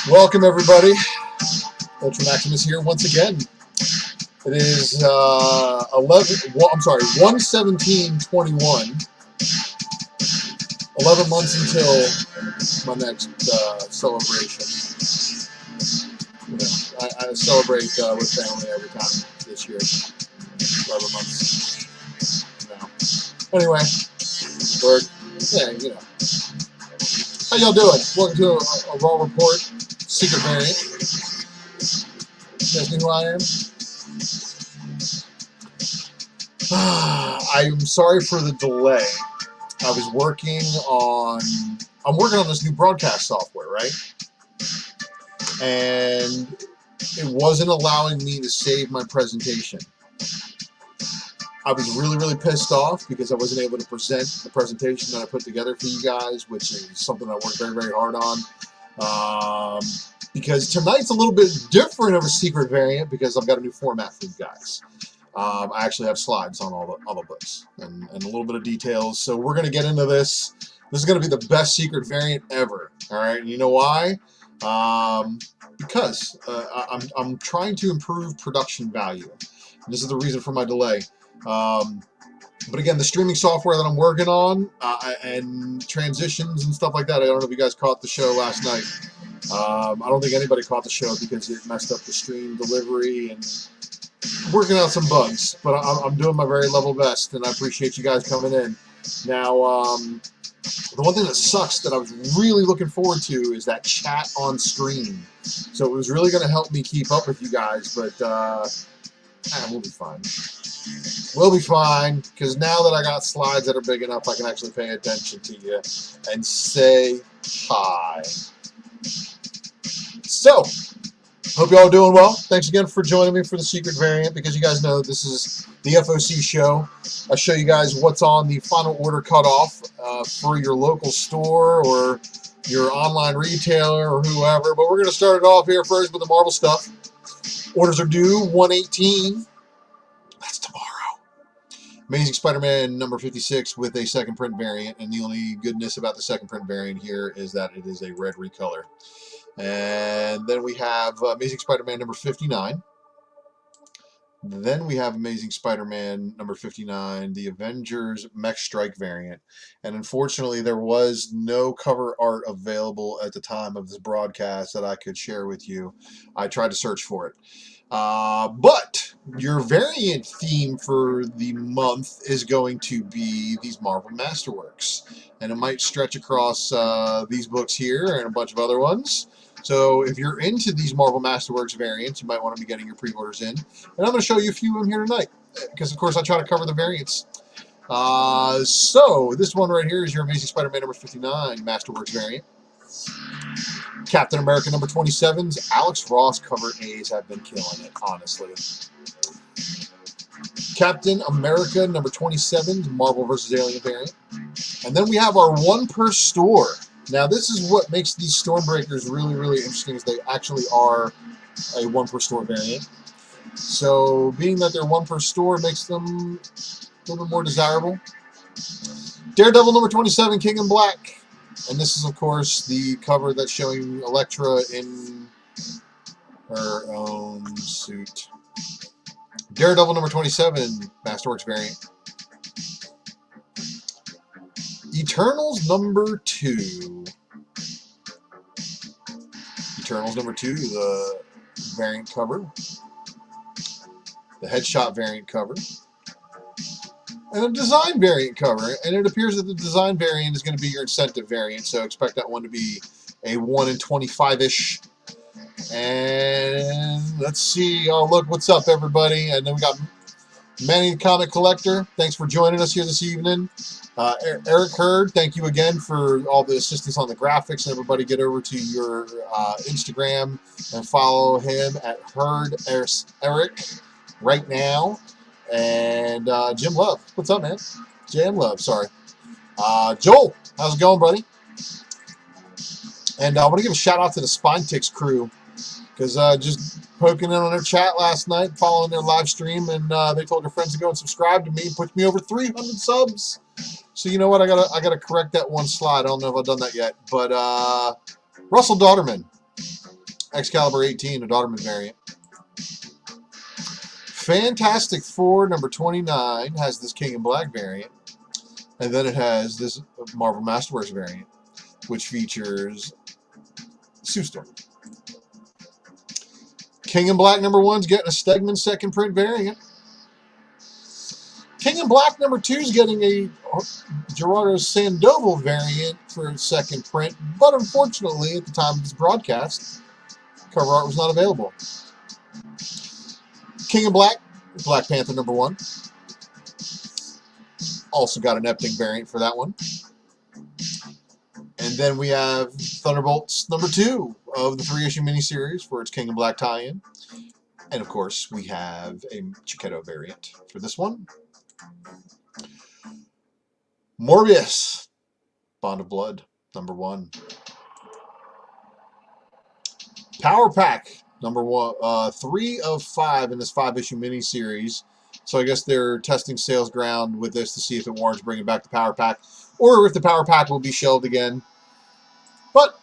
Welcome everybody. Ultra Maximus here once again. It is 1/17/21. 11 months until my next celebration. You know, I celebrate with family every time this year. 11 months. Anyway, you know. How y'all doing? Welcome to a Raw Report Secret Variant. You guys know who I am? I'm sorry for the delay. I was working on this new broadcast software, right? And it wasn't allowing me to save my presentation. I was really pissed off because I wasn't able to present the presentation that I put together for you guys, which is something I worked very hard on. Because tonight's a little bit different of a secret variant because I've got a new format for you guys. I actually have slides on all the books and a little bit of details. So we're going to get into this. This is going to be the best secret variant ever. All right, and you know why? Because I'm trying to improve production value. This is the reason for my delay. But again, the streaming software that I'm working on and transitions and stuff like that. I don't know if you guys caught the show last night. I don't think anybody caught the show because it messed up the stream delivery and working out some bugs. But I'm doing my very level best, and I appreciate you guys coming in. Now, the one thing that sucks that I was really looking forward to is that chat on screen. So it was really going to help me keep up with you guys, but we'll be fine. We'll be fine, because now that I got slides that are big enough, I can actually pay attention to you and say hi. So, hope you all are doing well. Thanks again for joining me for the secret variant, because you guys know this is the FOC show. I show you guys what's on the final order cutoff for your local store or your online retailer or whoever. But we're going to start it off here first with the Marvel stuff. Orders are due 1/18. That's tomorrow. Amazing Spider-Man number 56 with a second print variant, and the only goodness about the second print variant here is that it is a red recolor. And then we have Amazing Spider-Man number 59. Then we have Amazing Spider-Man number 59, the Avengers Mech Strike variant. And unfortunately, there was no cover art available at the time of this broadcast that I could share with you. I tried to search for it. But your variant theme for the month is going to be these Marvel Masterworks. And it might stretch across these books here and a bunch of other ones. So if you're into these Marvel Masterworks variants, you might want to be getting your pre-orders in. And I'm going to show you a few of them here tonight, because of course I try to cover the variants. So this one right here is your Amazing Spider-Man number 59 Masterworks variant. Captain America number 27's Alex Ross cover A's have been killing it, honestly. Captain America number 27's Marvel vs. Alien variant. And then we have our one per store. Now this is what makes these Stormbreakers really interesting, is they actually are a one per store variant. So being that they're one per store makes them a little bit more desirable. Daredevil number 27, King in Black. And this is, of course, the cover that's showing Elektra in her own suit. Daredevil number 27, Masterworks variant. Eternals number 2. Eternals number 2, the variant cover. The Headshot variant cover. and a design variant cover. And it appears that the design variant is going to be your incentive variant, so expect that one to be a 1 in 25-ish. And let's see. Oh, look, what's up, everybody? And then we got Manny the Comic Collector. Thanks for joining us here this evening. Eric Hurd, thank you again for all the assistance on the graphics. Everybody get over to your Instagram and follow him at Hurd Eric right now. And Jim Love. What's up, man? Jam Love, sorry. Joel, how's it going, buddy? And I want to give a shout out to the Spine Ticks crew, because just poking in on their chat last night, following their live stream, and they told their friends to go and subscribe to me, push me over 300 subs. So you know what? I gotta correct that one slide. I don't know if I've done that yet, but Russell Dauterman, Excalibur 18, the Dauterman variant. Fantastic Four number 29 has this King in Black variant, and then it has this Marvel Masterworks variant, which features Sue Storm. King in Black number 1's getting a Stegman second print variant. King in Black number 2 is getting a Gerardo Sandoval variant for a second print, but unfortunately, at the time of this broadcast, cover art was not available. King in Black, Black Panther number 1. Also got an Epting variant for that one. And then we have Thunderbolts number 2 of the 3-issue miniseries for its King in Black tie-in. And of course, we have a Chiquetto variant for this one. Morbius, Bond of Blood, number 1. Power Pack, number 1, 3 of 5 in this 5-issue miniseries. So I guess they're testing sales ground with this to see if it warrants bringing back the Power Pack, or if the Power Pack will be shelved again. But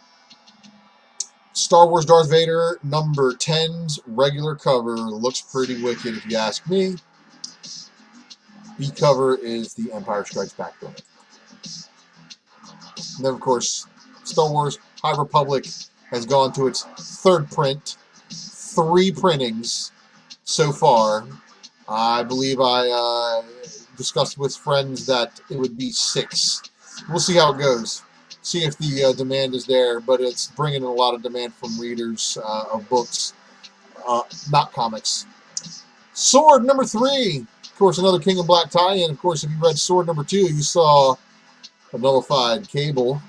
Star Wars Darth Vader number 10's regular cover looks pretty wicked if you ask me. B cover is the Empire Strikes Back book. And then, of course, Star Wars High Republic has gone to its 3rd print. 3 printings so far. I believe I discussed with friends that it would be 6. We'll see how it goes. See if the demand is there, but it's bringing in a lot of demand from readers of books, not comics. Sword number 3. Of course, another King in Black tie-in. Of course, if you read Sword number 2, you saw a nullified Cable.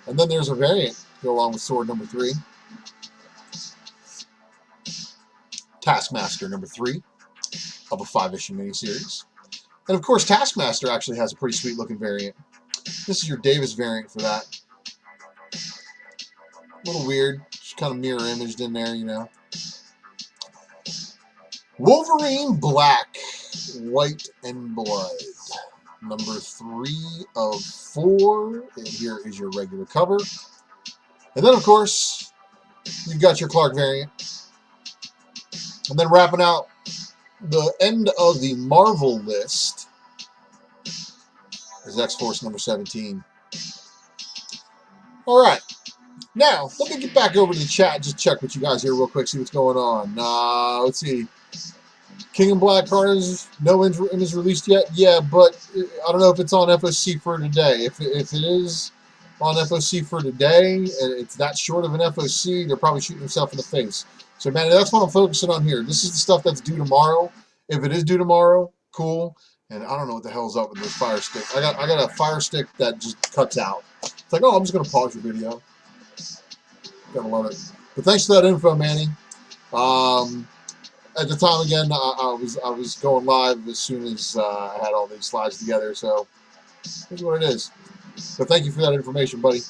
And then there's a variant to go along with Sword number 3. Taskmaster number 3 of a 5-issue miniseries. And of course, Taskmaster actually has a pretty sweet looking variant. This is your Davis variant for that. A little weird. Just kind of mirror imaged in there, you know. Wolverine Black, White and Blood. Number 3 of 4. And here is your regular cover. And then, of course, you've got your Clark variant. And then wrapping out the end of the Marvel list is X-Force number 17. All right. Now, let me get back over to the chat and just check with you guys here real quick, see what's going on. Let's see. King in Black cards, no image released yet? Yeah, but I don't know if it's on FOC for today. If it is on FOC for today, and it's that short of an FOC, they're probably shooting themselves in the face. So, man, that's what I'm focusing on here. This is the stuff that's due tomorrow. If it is due tomorrow, cool. And I don't know what the hell's up with this Fire Stick. I got a Fire Stick that just cuts out. It's like, oh, I'm just going to pause your video. Gotta love it. But thanks for that info, Manny. At the time, again, I was going live as soon as I had all these slides together. So here's what it is. So thank you for that information, buddy.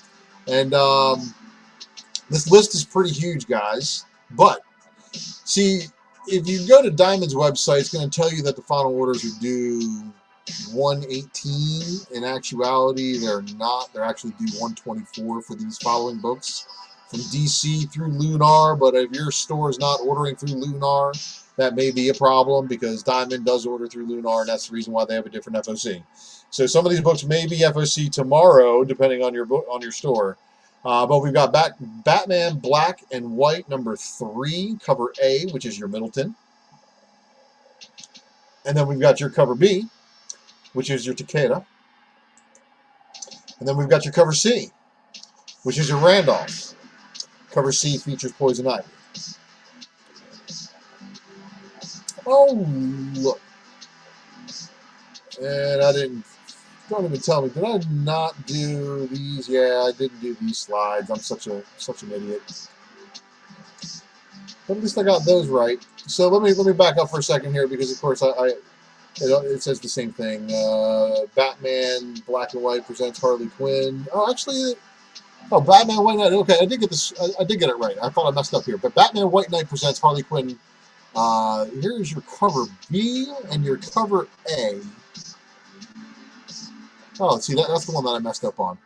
And this list is pretty huge, guys. But see, if you go to Diamond's website, it's going to tell you that the final orders are due 118. In actuality, they're not. They're actually due 124 for these following books. From DC through Lunar, but if your store is not ordering through Lunar, that may be a problem because Diamond does order through Lunar, and that's the reason why they have a different FOC. So some of these books may be FOC tomorrow, depending on your book, on your store. But we've got Batman Black and White number 3, cover A, which is your Middleton. And then we've got your cover B, which is your Takeda. And then we've got your cover C, which is your Randolph. Cover C features Poison Ivy. Oh, look. And I didn't, don't even tell me, did I not do these? Yeah, I didn't do these slides. I'm such an idiot. But at least I got those right. So let me back up for a second here, because of course it says the same thing. Batman Black and White presents Harley Quinn. Oh, actually, Batman White Knight. Okay, I did get this. I did get it right. I thought I messed up here. But Batman White Knight presents Harley Quinn. Here's your cover B and your cover A. Oh, see, that's the one that I messed up on.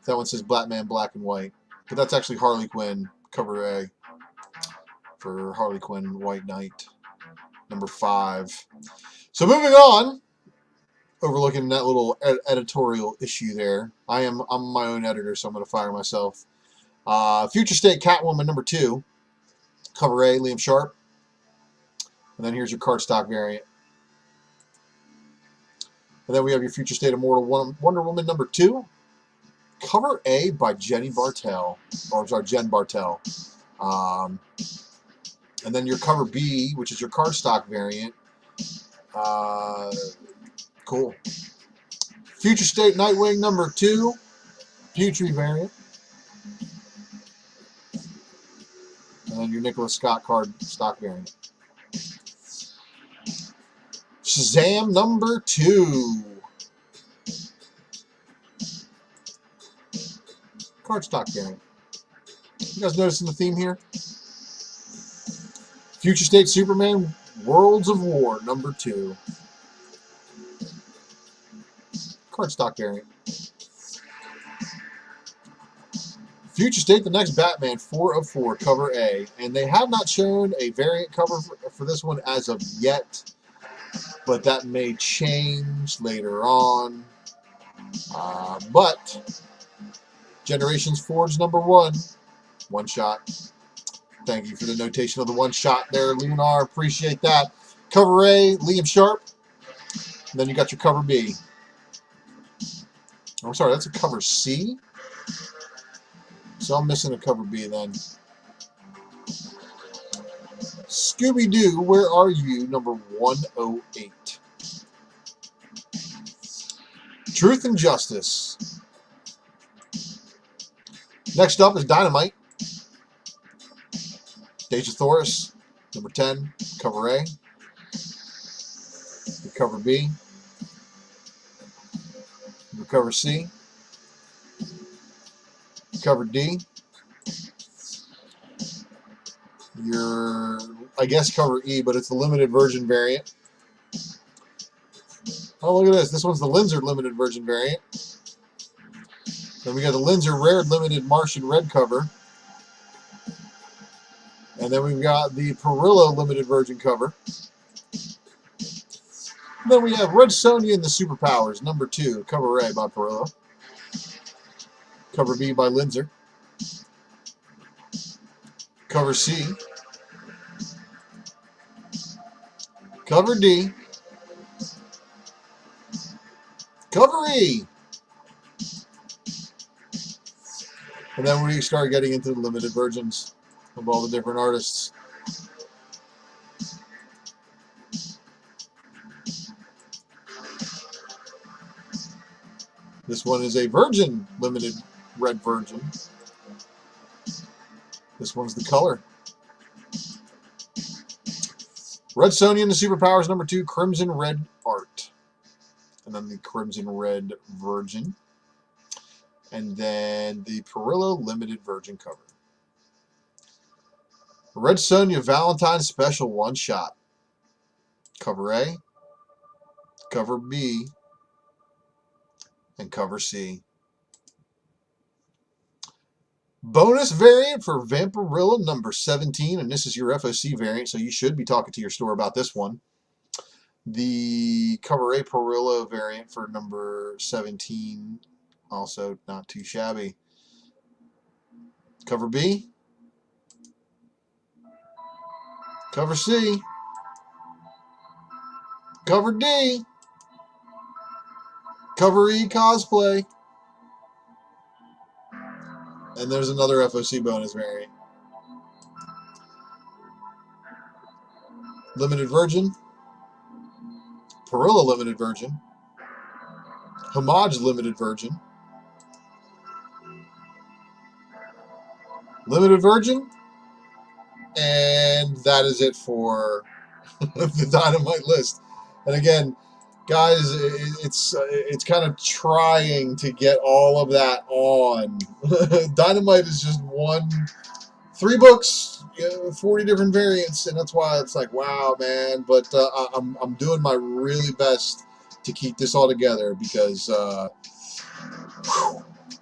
That one says Batman Black and White. But that's actually Harley Quinn, cover A, for Harley Quinn White Knight, number 5. So moving on, overlooking that little editorial issue there. I'm my own editor, so I'm going to fire myself. Future State Catwoman, number 2, cover A, Liam Sharp. And then here's your cardstock variant. And then we have your Future State Immortal Wonder Woman number 2, cover A by Jen Bartel. And then your cover B, which is your cardstock variant. Cool. Future State Nightwing number 2, Putri variant. And then your Nicholas Scott cardstock variant. Shazam number 2. Cardstock variant. You guys noticing the theme here? Future State Superman Worlds of War number 2. Cardstock variant. Future State The Next Batman 4 of 4 cover A. And they have not shown a variant cover for this one as of yet, but that may change later on. But Generations Forge number 1, one shot. Thank you for the notation of the one shot there, Lunar. Appreciate that. Cover A, Liam Sharp. And then you got your cover B. I'm sorry, that's a cover C. So I'm missing a cover B then. Scooby-Doo, Where Are You? Number 108. Truth and Justice. Next up is Dynamite. Deja Thoris, number 10, cover A. Your cover B. Your cover C. Your cover D. Your, I guess, cover E, but it's the limited version variant. Oh, look at this. This one's the Linzer limited version variant. Then we got the Linzer Rare Limited Martian Red cover. And then we've got the Perillo limited version cover. And then we have Red Sonja and the Superpowers, number 2, cover A by Perillo. Cover B by Linzer. Cover C. Cover D. Cover E. And then we start getting into the limited versions of all the different artists. This one is a Virgin limited red version. This one's the color. Red Sonja and the Superpowers, number 2, Crimson Red art. And then the Crimson Red version. And then the Perillo limited version cover. Red Sonja Valentine Special one shot. Cover A, cover B, and cover C. Bonus variant for Vampirilla number 17, and this is your FOC variant, so you should be talking to your store about this one. The cover A Perillo variant for number 17, also not too shabby. Cover B, cover C, cover D, Cover E cosplay. And there's another FOC bonus variant. Limited Virgin. Perilla Limited Virgin. Homage Limited Virgin. Limited Virgin. And that is it for the Dynamite list. And again, guys, it's kind of trying to get all of that on. Dynamite is just 3 books, 40 different variants, and that's why it's like, wow, man. But I'm doing my really best to keep this all together because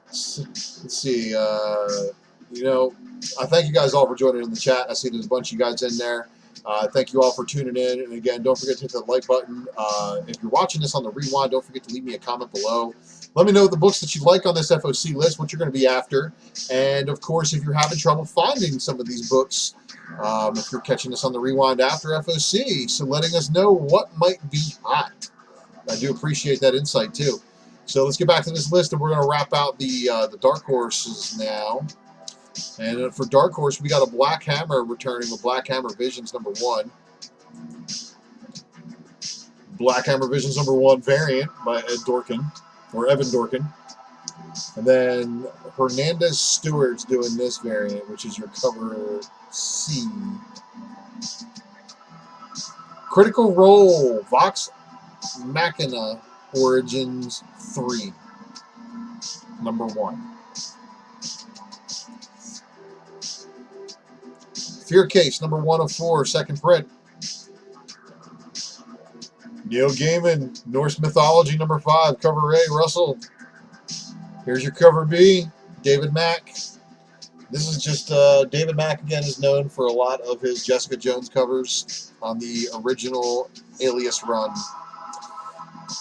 let's see, I thank you guys all for joining in the chat. I see there's a bunch of you guys in there. Thank you all for tuning in. And again, don't forget to hit the like button. If you're watching this on the rewind, don't forget to leave me a comment below. Let me know the books that you like on this FOC list, what you're going to be after. And, of course, if you're having trouble finding some of these books, if you're catching this on the rewind after FOC, so letting us know what might be hot. I do appreciate that insight, too. So let's get back to this list, and we're going to wrap out the Dark Horses now. And for Dark Horse, we got a Black Hammer returning with Black Hammer Visions #1. Black Hammer Visions #1 variant by Ed Dorkin, or Evan Dorkin. And then Hernandez Stewart's doing this variant, which is your cover C. Critical Role, Vox Machina Origins 3, #1. Fear Case, #1 of 4, second print. Neil Gaiman, Norse Mythology, #5, cover A, Russell. Here's your cover B, David Mack. This is just, David Mack, again, is known for a lot of his Jessica Jones covers on the original Alias run.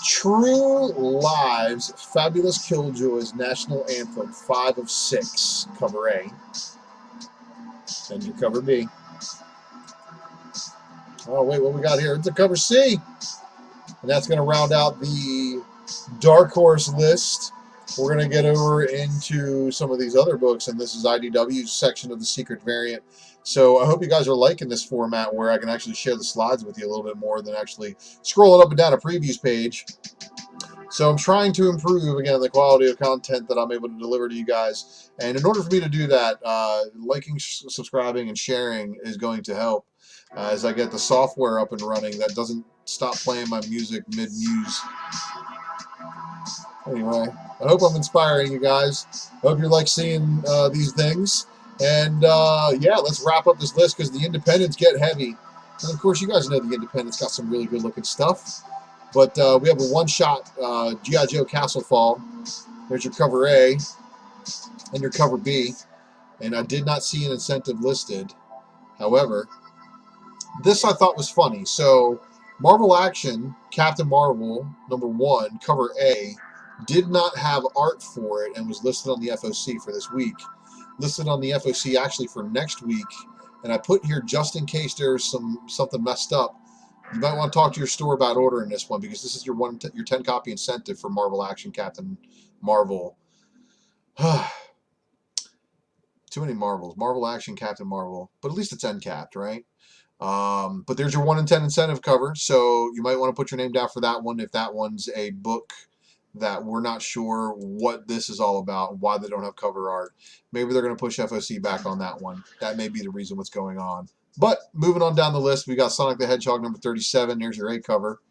True Lives, Fabulous Killjoys, National Anthem, 5 of 6, cover A. And your cover B. Oh, wait, what we got here? It's a cover C. And that's going to round out the Dark Horse list. We're going to get over into some of these other books, and this is IDW's section of the secret variant. So I hope you guys are liking this format where I can actually share the slides with you a little bit more than actually scrolling up and down a previews page. So I'm trying to improve, again, the quality of content that I'm able to deliver to you guys. And in order for me to do that, liking, subscribing, and sharing is going to help as I get the software up and running that doesn't stop playing my music mid-muse. Anyway, I hope I'm inspiring you guys. I hope you like seeing these things. And, yeah, let's wrap up this list because the independents get heavy. And, of course, you guys know the independents got some really good-looking stuff. But we have a one-shot G.I. Joe Castle Fall. There's your cover A and your cover B. And I did not see an incentive listed. However, this I thought was funny. So, Marvel Action, Captain Marvel, #1, cover A, did not have art for it and was listed on the FOC for this week. Listed on the FOC actually for next week. And I put here just in case there's something messed up. You might want to talk to your store about ordering this one because this is your 10 copy incentive for Marvel Action Captain Marvel. Too many Marvels. Marvel Action Captain Marvel. But at least it's end capped, right? But there's your 1 in 10 incentive cover. So you might want to put your name down for that one if that one's a book that we're not sure what this is all about and why they don't have cover art. Maybe they're going to push FOC back on that one. That may be the reason what's going on. But moving on down the list, we got Sonic the Hedgehog #37. There's your A cover.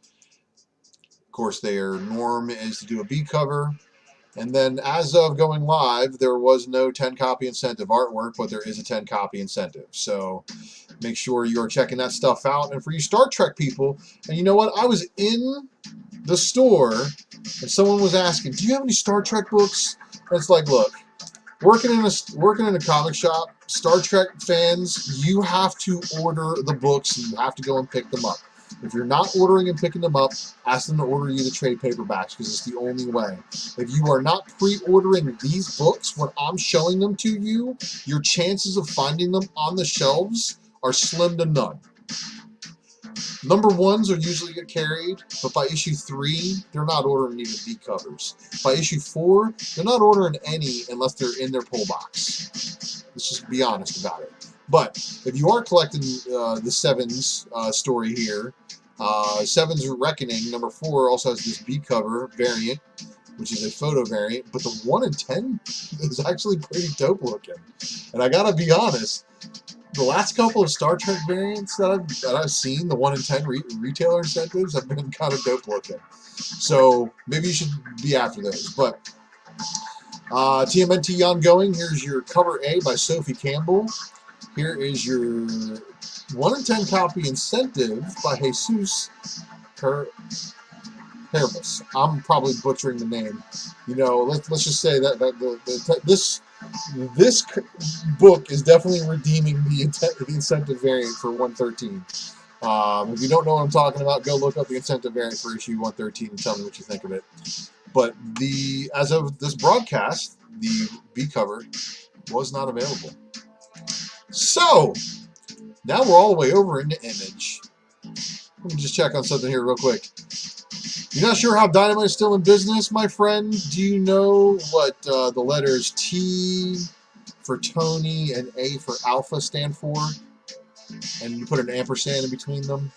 Of course, their norm is to do a B cover. And then as of going live, there was no 10 copy incentive artwork, but there is a 10 copy incentive. So make sure you're checking that stuff out. And for you Star Trek people, and you know what? I was in the store and someone was asking, do you have any Star Trek books? And it's like, look, working in a comic shop, Star Trek fans, you have to order the books and you have to go and pick them up. If you're not ordering and picking them up, ask them to order you the trade paperbacks because it's the only way. If you are not pre-ordering these books when I'm showing them to you, your chances of finding them on the shelves are slim to none. Number ones are usually get carried, but by issue 3, they're not ordering even B covers. By issue 4, they're not ordering any unless they're in their pull box. Let's just be honest about it. But if you are collecting the Sevens story here, Sevens Reckoning, number 4, also has this B cover variant, which is a photo variant, but the 1 in 10 is actually pretty dope looking. And I gotta be honest, the last couple of Star Trek variants that I've seen, the 1 in 10 retailer incentives, have been kind of dope looking. So maybe you should be after those. But TMNT ongoing. Here's your cover A by Sophie Campbell. Here is your 1 in 10 copy incentive by Jesus Hermes. I'm probably butchering the name. You know, let's just say that this book is definitely redeeming the incentive variant for 113. If you don't know what I'm talking about, go look up the incentive variant for issue 113 and tell me what you think of it. But as of this broadcast, the B cover was not available. So now we're all the way over into Image. Let me just check on something here real quick. You're not sure how Dynamite is still in business, my friend? Do you know what the letters T for Tony and A for Alpha stand for? And you put an ampersand in between them?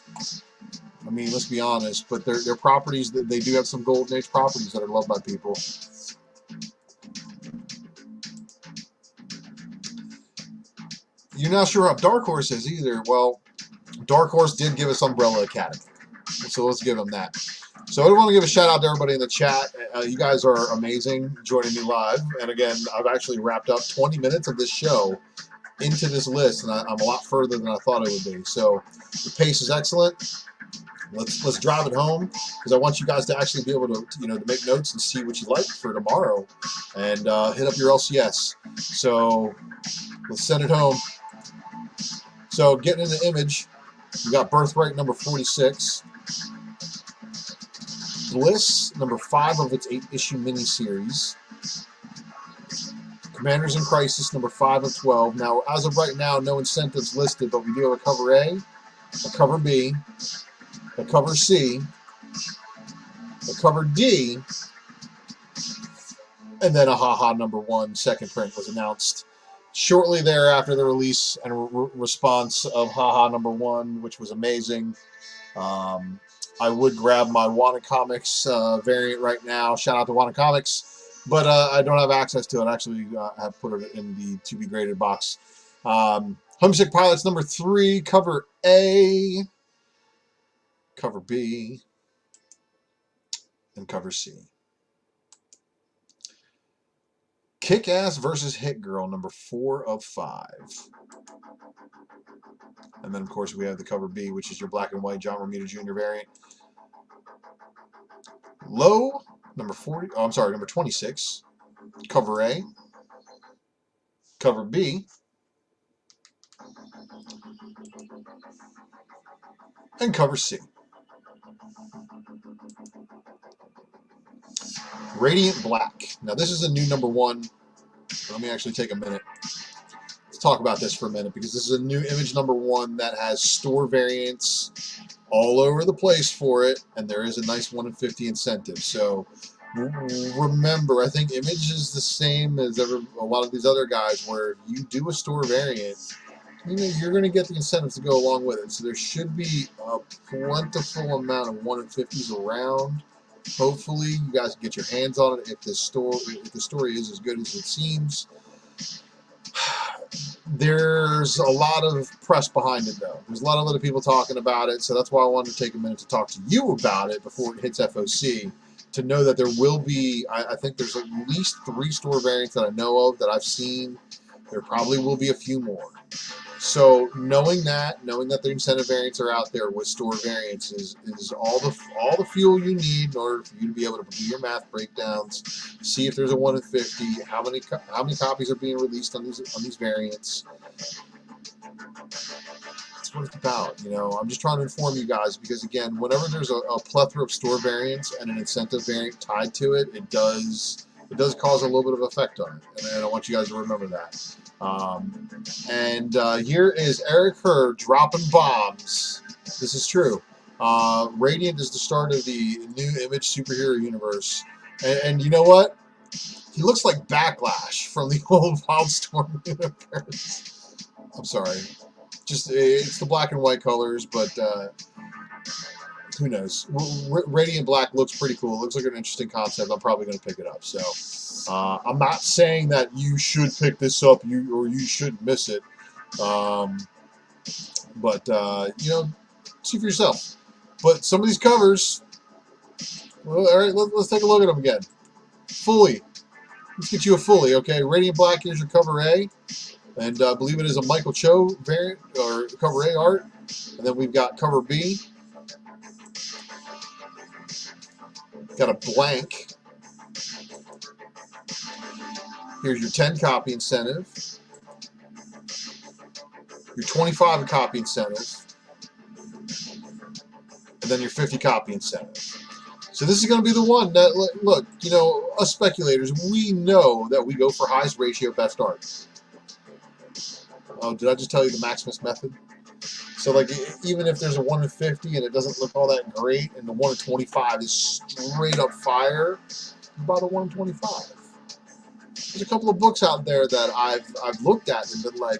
I mean, let's be honest, but they're properties that they do have some Golden Age properties that are loved by people. You're not sure how Dark Horse is either. Well, Dark Horse did give us Umbrella Academy, so let's give them that. So I want to give a shout out to everybody in the chat. You guys are amazing joining me live. And again, I've actually wrapped up 20 minutes of this show into this list, and I'm a lot further than I thought it would be. So the pace is excellent. Let's drive it home, because I want you guys to actually be able to to make notes and see what you like for tomorrow, and hit up your LCS. So let's send it home. So getting into Image, we got Birthright number 46. Bliss, number 5 of its 8-issue miniseries. Commanders in Crisis, number 5 of 12. Now, as of right now, no incentives listed, but we do have a cover A, a cover B, a cover C, a cover D, and then a HaHa number 1 second print was announced shortly thereafter the release and response of HaHa number 1, which was amazing. I would grab my Wanted Comics variant right now. Shout out to Wanted Comics. But I don't have access to it. I actually have put it in the to-be-graded box. Homesick Pilots number 3, cover A, cover B, and cover C. Kick-Ass versus Hit Girl number 4 of 5. And then, of course, we have the cover B, which is your black and white John Romita Jr. variant. Low, number 26. Cover A. Cover B. And cover C. Radiant Black. Now, this is a new number 1. Let me actually take a minute. Let's talk about this for a minute, because this is a new Image number 1 that has store variants all over the place for it, and there is a nice 1 in 50 incentive. So remember, I think Image is the same as a lot of these other guys, where if you do a store variant, you're going to get the incentives to go along with it. So there should be a plentiful amount of 1 in 50s around. Hopefully, you guys can get your hands on it if the story is as good as it seems. There's a lot of press behind it, though. There's a lot of other people talking about it, so that's why I wanted to take a minute to talk to you about it before it hits FOC, to know that there will be, I think there's at least 3 store variants that I know of that I've seen. There probably will be a few more. So knowing that the incentive variants are out there with store variants is all the fuel you need in order for you to be able to do your math breakdowns, see if there's a 1 in 50, how many copies are being released on these variants. That's what it's about. I'm just trying to inform you guys, because again, whenever there's a plethora of store variants and an incentive variant tied to it, it does cause a little bit of effect on it, and I want you guys to remember that. Here is Eric Hurd dropping bombs This is true. Radiant is the start of the new Image superhero universe. And you know what? He looks like Backlash from the old Wildstorm universe. I'm sorry. Just it's the black and white colors, but who knows? Radiant Black looks pretty cool. It looks like an interesting concept. I'm probably going to pick it up. So I'm not saying that you should pick this up, or you should miss it. But you know, see for yourself. But some of these covers, well, all right, let's take a look at them again. Fully. Let's get you a fully, okay? Radiant Black, here's your cover A. And I believe it is a Michael Cho variant, or cover A art. And then we've got cover B. Got a blank. Here's your 10 copy incentive. Your 25 copy incentive. And then your 50 copy incentive. So this is going to be the one that, look, you know, us speculators, we know that we go for highest ratio best art. Oh, did I just tell you the Maximus method? So, like, even if there's a 1 in 50 and it doesn't look all that great, and the 1 in 25 is straight up fire, you buy the 1 in 25. There's a couple of books out there that I've looked at and been like,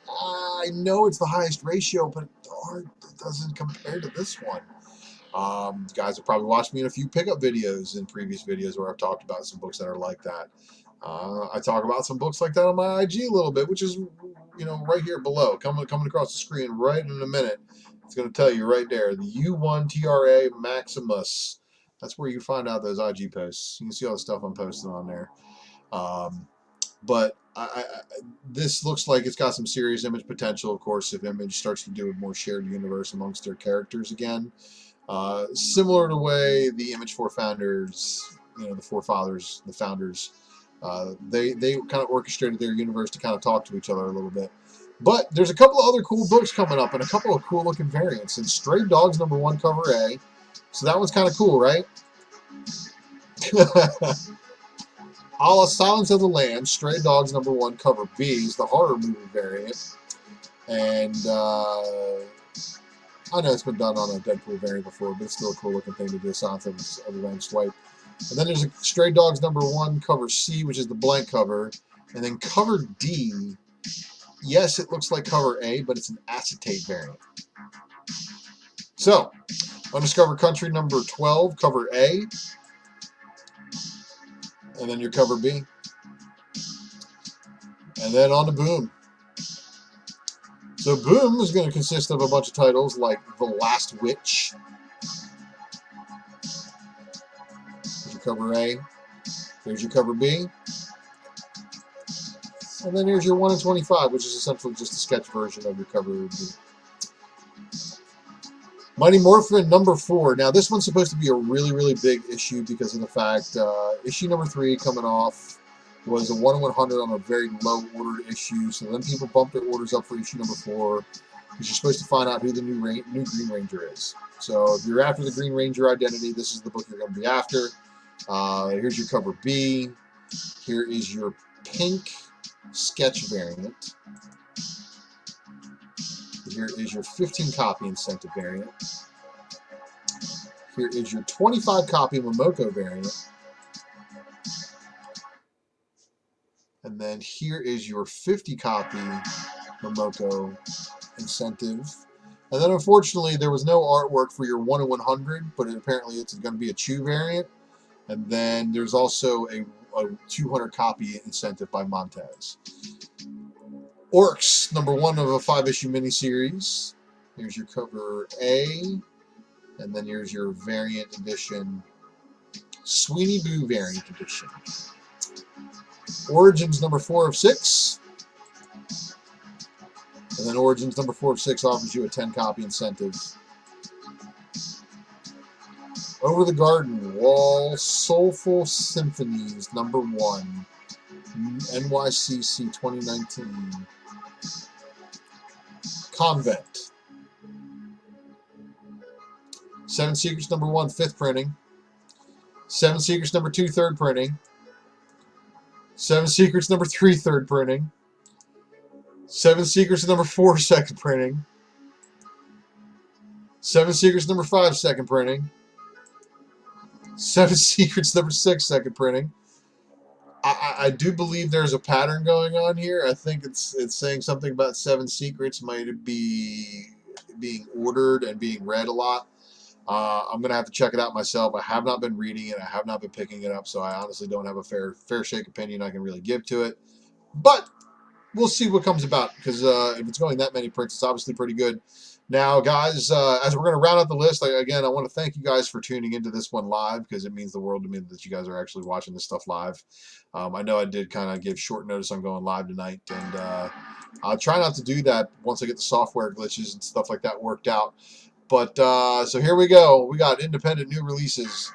I know it's the highest ratio, but the art doesn't compare to this one. You guys have probably watched me in a few pickup videos in previous videos where I've talked about some books that are like that. I talk about some books like that on my IG a little bit, which is, you know, right here below, coming across the screen right in a minute. It's going to tell you right there, the U1TRA Maximus. That's where you find out those IG posts. You can see all the stuff I'm posting on there. But this looks like it's got some serious Image potential, of course, if Image starts to do a more shared universe amongst their characters again. Similar to the way the Image 4 founders, you know, the forefathers, the founders, they kind of orchestrated their universe to kind of talk to each other a little bit. But there's a couple of other cool books coming up and a couple of cool looking variants. And Stray Dogs #1 cover A. So that one's kind of cool, right? A la Silence of the Lambs, Stray Dogs #1 cover B is the horror movie variant. And I know it's been done on a Deadpool variant before, but it's still a cool looking thing to do a Silence of the Lambs swipe. And then there's a Stray Dogs #1 cover C, which is the blank cover. And then cover D, yes, it looks like cover A, but it's an acetate variant. So, Undiscovered Country #12, cover A. And then your cover B. And then on to Boom. So Boom is going to consist of a bunch of titles like The Last Witch. Here's your cover A. Here's your cover B. And then here's your 1 in 25, which is essentially just a sketch version of your cover B. Mighty Morphin #4. Now this one's supposed to be a really, really big issue because of the fact issue #3 coming off was a 1 in 100 on a very low ordered issue. So then people bumped their orders up for issue #4 because you're supposed to find out who the new Green Ranger is. So if you're after the Green Ranger identity, this is the book you're going to be after. Here's your cover B. Here is your pink sketch variant. Here is your 15 copy incentive variant. Here is your 25 copy Momoko variant. And then here is your 50 copy Momoko incentive. And then unfortunately there was no artwork for your 1 in 100, but apparently it's going to be a Chew variant. And then there's also a 200 copy incentive by Montez. Orcs, #1 of a 5-issue miniseries. Here's your cover A. And then here's your variant edition, Sweeney Boo variant edition. Origins #4 of 6. And then Origins #4 of 6 offers you a 10 copy incentive. Over the Garden Wall Soulful Symphonies #1. NYCC 2019. Convent. Seven Secrets #1, 5th printing. Seven Secrets #2, 3rd printing. Seven Secrets #3, 3rd printing. Seven Secrets #4, 2nd printing. Seven Secrets number 5, second printing. Seven Secrets number 6, second printing. I do believe there's a pattern going on here. I think it's saying something about Seven Secrets might be being ordered and being read a lot. I'm going to have to check it out myself. I have not been reading it. I have not been picking it up, so I honestly don't have a fair shake opinion I can really give to it. But we'll see what comes about, because if it's going that many prints, it's obviously pretty good. Now, guys, as we're going to round out the list, again, I want to thank you guys for tuning into this one live, because it means the world to me that you guys are actually watching this stuff live. I know I did kind of give short notice on going live tonight, and I'll try not to do that once I get the software glitches and stuff like that worked out. But so here we go. We got independent new releases,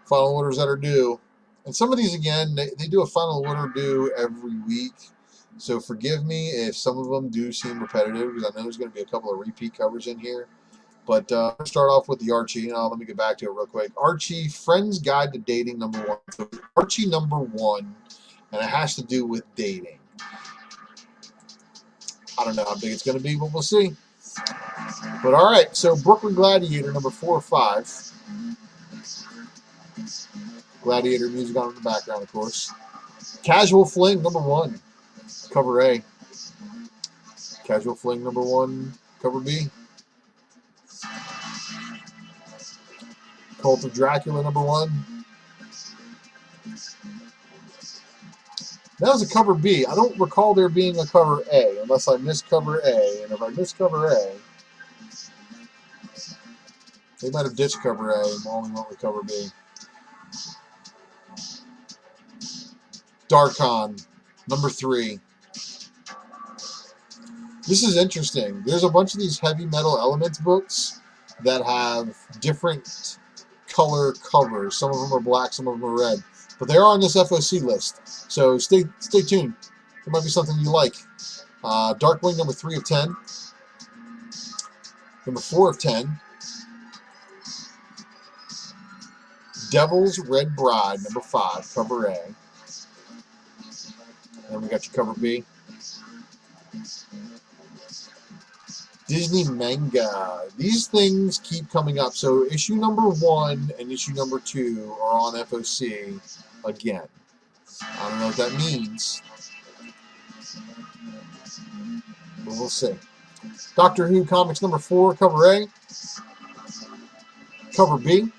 final orders that are due. And some of these, again, they do a final order due every week. So forgive me if some of them do seem repetitive, because I know there's going to be a couple of repeat covers in here. But let's start off with the Archie. Let me get back to it real quick. Archie, Friend's Guide to Dating number 1. So Archie number 1, and it has to do with dating. I don't know how big it's going to be, but we'll see. But all right, so Brooklyn Gladiator number 4 or 5. Gladiator music on in the background, of course. Casual Fling number 1. Cover A. Casual Fling number 1, cover B. Cult of Dracula number 1. That was a cover B. I don't recall there being a cover A, unless I missed cover A. And if I missed cover A, they might have ditched cover A and only went with cover B. Darkon number 3. This is interesting. There's a bunch of these Heavy Metal Elements books that have different color covers. Some of them are black, some of them are red. But they are on this FOC list. So stay tuned. There might be something you like. Darkwing number 3 of 10. Number 4 of 10. Devil's Red Bride number 5, cover A. And we got your cover B. Disney manga. These things keep coming up. So issue number 1 and issue number 2 are on FOC again. I don't know what that means, but we'll see. Doctor Who Comics number 4, cover A. Cover B.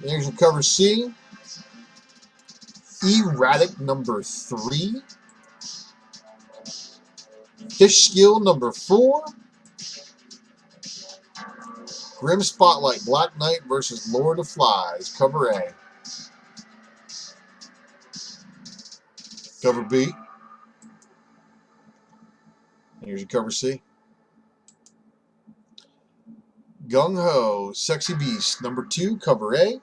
There's your cover C. Erratic number 3. Fish Skill number 4. Grim Spotlight Black Knight versus Lord of Flies, cover A. Cover B. And here's your cover C. Gung Ho Sexy Beast number 2, cover A.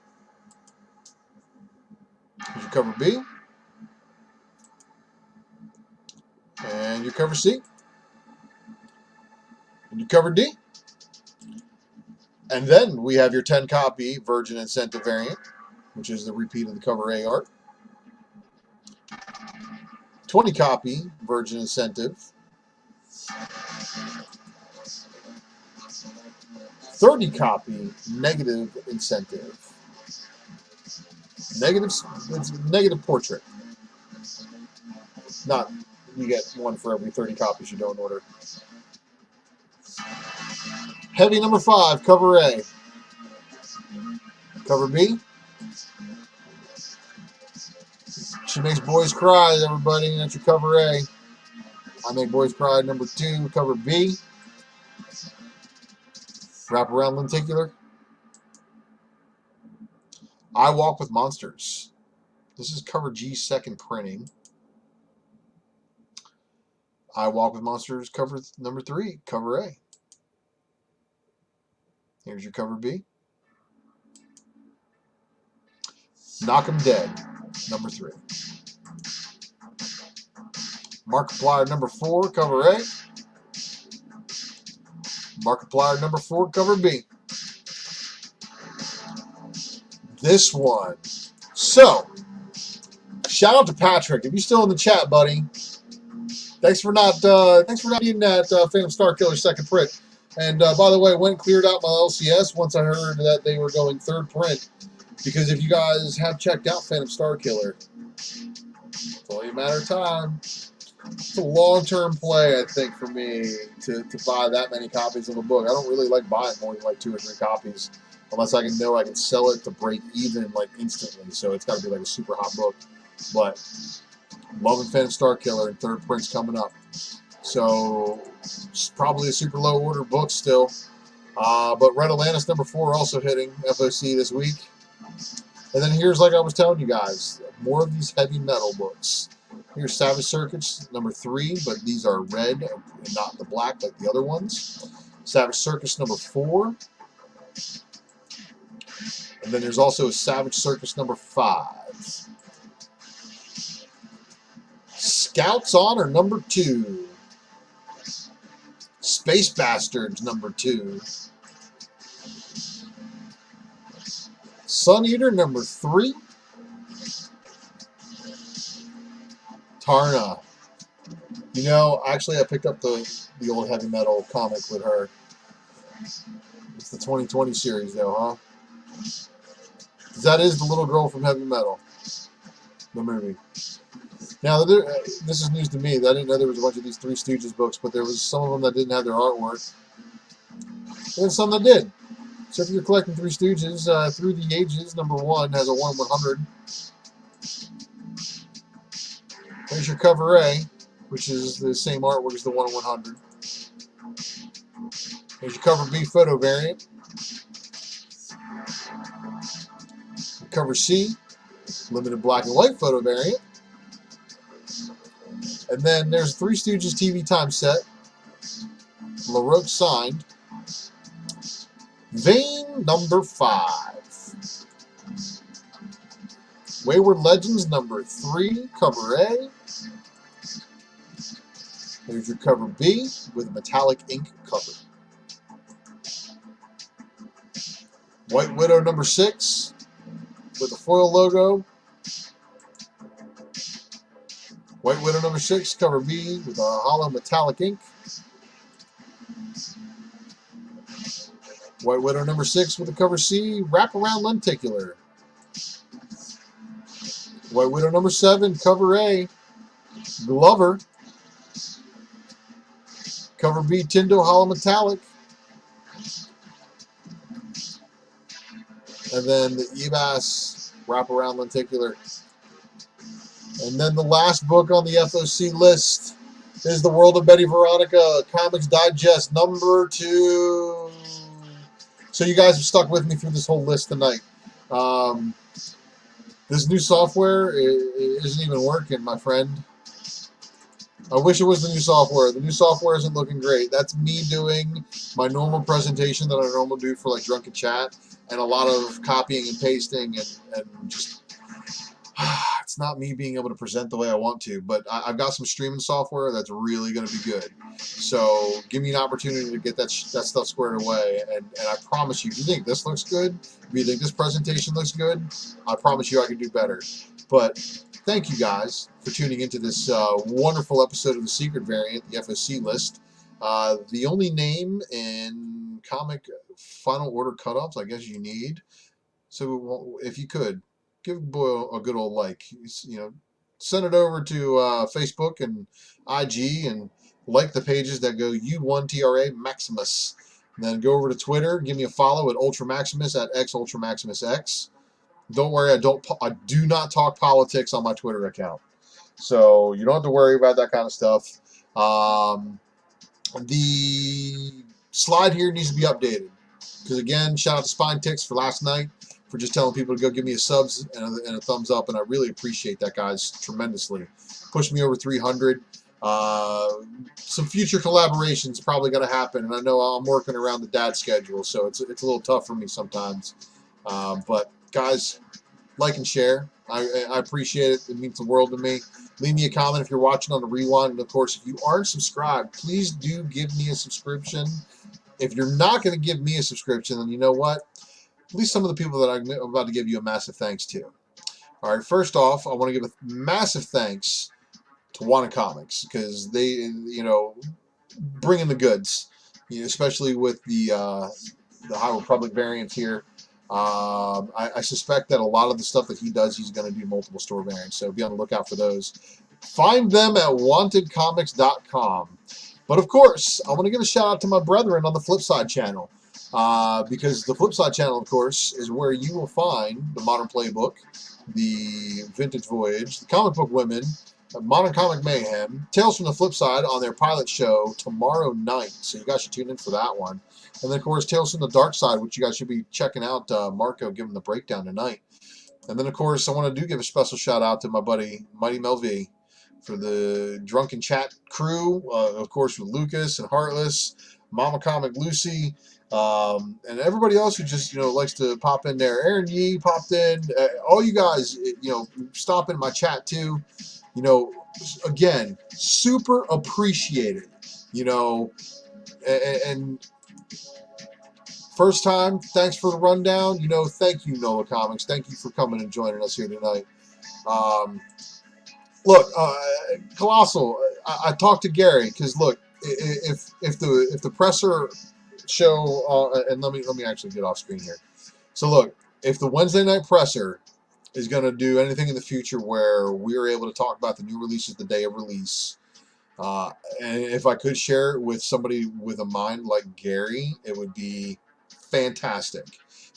Here's your cover B. And your cover C. And your cover D. And then we have your 10-copy Virgin Incentive variant, which is the repeat of the cover A art. 20-copy Virgin Incentive. 30-copy Negative Incentive. Negative Portrait. Not, you get one for every 30 copies you don't order. Heavy number 5, cover A. Cover B. She Makes Boys Cry, everybody. That's your cover A. I Make Boys Cry, number 2, cover B. Wrap Around Lenticular. I Walk with Monsters. This is cover G, second printing. I Walk with Monsters, cover number 3, cover A. Here's your cover B. Knock 'em Dead, number 3. Markiplier number 4, cover A. Markiplier number 4, cover B. This one. So, shout out to Patrick. If you're still in the chat, buddy, Thanks for not being that Phantom Star Killer second print. And by the way, went and cleared out my LCS once I heard that they were going third print. Because if you guys have checked out Phantom Star Killer, it's only a matter of time. It's a long-term play, I think, for me to buy that many copies of a book. I don't really like buying more than like 2 or 3 copies unless I can sell it to break even like instantly. So it's got to be like a super hot book. But loving Phantom Star Killer and third print's coming up. So it's probably a super low order book still. But Red Atlantis number 4 also hitting FOC this week. And then here's, like I was telling you guys, more of these heavy metal books. Here's Savage Circus number 3, but these are red and not the black like the other ones. Savage Circus number 4. And then there's also Savage Circus number 5. Scouts Honor number 2. Space Bastards number 2. Sun Eater number 3. Tarna. You know, actually I picked up the old heavy metal comic with her. It's the 2020 series though, huh? That is the little girl from Heavy Metal, the movie. Now, this is news to me. I didn't know there was a bunch of these Three Stooges books, but there was some of them that didn't have their artwork. And some that did. So if you're collecting Three Stooges, Through the Ages, number 1 has a 1 in 100. There's your cover A, which is the same artwork as the 1 in 100. There's your cover B photo variant. Cover C, limited black and white photo variant. And then there's Three Stooges TV time set. LaRoche signed. Vein number 5. Wayward Legends number 3, cover A. There's your cover B with a metallic ink cover. White Widow number 6 with a foil logo. White Widow number 6, cover B with a hollow metallic ink. White Widow number 6 with a cover C, wraparound lenticular. White Widow number 7, cover A, Glover. Cover B, Tindo hollow metallic. And then the Ebas wraparound lenticular. And then the last book on the FOC list is The World of Betty Veronica Comics Digest number 2. So you guys have stuck with me through this whole list tonight. This new software isn't even working, my friend. I wish it was the new software. The new software isn't looking great. That's me doing my normal presentation that I normally do for like Drunken Chat, and a lot of copying and pasting, and just it's not me being able to present the way I want to. But I've got some streaming software that's really going to be good. So give me an opportunity to get that stuff squared away, and I promise you, if you think this looks good, if you think this presentation looks good, I promise you I can do better. But thank you guys for tuning into this wonderful episode of the Secret Variant, the FOC list. The only name in comic final order cutoffs I guess you need. So if you could, give Boyle a good old like. You know, send it over to Facebook and IG and like the pages that go U1TRA Maximus. And then go over to Twitter, give me a follow at Ultra Maximus at X Ultra Maximus X. Don't worry, I do not talk politics on my Twitter account. So you don't have to worry about that kind of stuff. The slide here needs to be updated. Because again, shout out to Spine Ticks for last night, for just telling people to go give me a subs and a thumbs up, and I really appreciate that, guys, tremendously. Push me over 300. Some future collaborations probably going to happen, and I know I'm working around the dad schedule, so it's a little tough for me sometimes. But guys, like and share. I appreciate it. It means the world to me. Leave me a comment if you're watching on the rewind, and of course, if you aren't subscribed, please do give me a subscription. If you're not going to give me a subscription, then you know what? At least some of the people that I'm about to give you a massive thanks to. All right, first off, I want to give a massive thanks Tawana Comics, because they, bringing the goods, especially with the High Republic variants here. I suspect that a lot of the stuff that he does, he's going to do multiple store variants, so be on the lookout for those. Find them at wantedcomics.com. But of course, I want to give a shout out to my brethren on the Flipside channel, because the Flipside channel, of course, is where you will find the Modern Playbook, the Vintage Voyage, the Comic Book Women, Modern Comic Mayhem, Tales from the Flipside on their pilot show tomorrow night. So you guys should tune in for that one. And then, of course, Tales from the Dark Side, which you guys should be checking out. Marco giving the breakdown tonight. And then, of course, I want to give a special shout out to my buddy Mighty Mel V for the Drunken Chat crew, of course, with Lucas and Heartless, Mama Comic Lucy, and everybody else who just, likes to pop in there. Aaron Yee popped in. All you guys, stop in my chat too. Again, super appreciated. And first time, thanks for the rundown. Thank you, Nola Comics. Thank you for coming and joining us here tonight. Look, Colossal, I talked to Gary, because look, if the presser show, and let me actually get off screen here. So look, if the Wednesday night presser is going to do anything in the future where we're able to talk about the new releases the day of release, and if I could share it with somebody with a mind like Gary, it would be fantastic.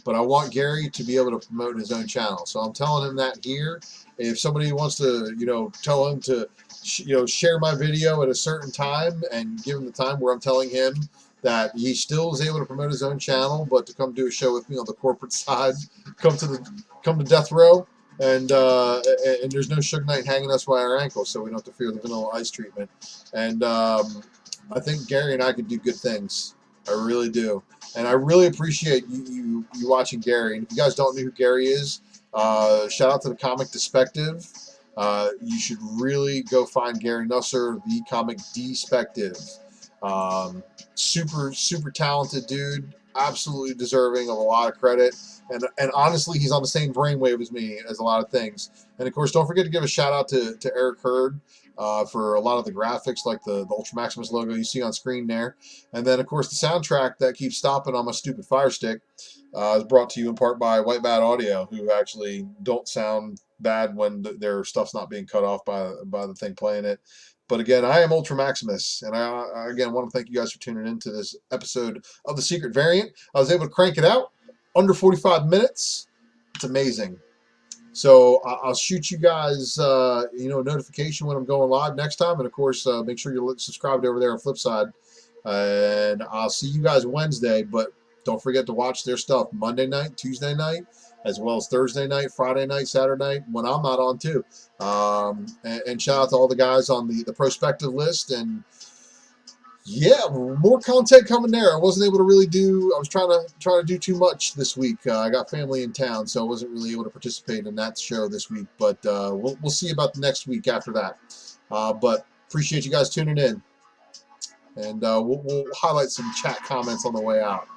But I want Gary to be able to promote his own channel. So I'm telling him that here. If somebody wants to, tell him to, share my video at a certain time and give him the time where I'm telling him that he still is able to promote his own channel, but to come do a show with me on the corporate side, come to Death Row, and there's no Suge Knight hanging us by our ankles, so we don't have to fear the Vanilla Ice treatment. And I think Gary and I could do good things. I really do. And I really appreciate you watching Gary. And if you guys don't know who Gary is, shout out to the Comic Despective. You should really go find Gary Nusser, the Comic Despective. Super talented dude. Absolutely deserving of a lot of credit. And honestly, he's on the same brainwave as me as a lot of things. And of course, don't forget to give a shout out to Eric Hurd for a lot of the graphics, like the Ultra Maximus logo you see on screen there. And then, of course, the soundtrack that keeps stopping on my stupid Fire Stick is brought to you in part by White Bat Audio, who actually don't sound bad when their stuff's not being cut off by the thing playing it. But again, I am Ultra Maximus, and I again want to thank you guys for tuning in to this episode of The Secret Variant. I was able to crank it out under 45 minutes. It's amazing. So I'll shoot you guys, a notification when I'm going live next time. And, of course, make sure you're subscribed over there on Flipside. And I'll see you guys Wednesday. But don't forget to watch their stuff Monday night, Tuesday night, as well as Thursday night, Friday night, Saturday night, when I'm not on, too. And shout out to all the guys on the prospective list. And, yeah, more content coming there. I wasn't able to really I was trying to do too much this week. I got family in town, so I wasn't really able to participate in that show this week. But we'll see about the next week after that. But appreciate you guys tuning in. And we'll highlight some chat comments on the way out.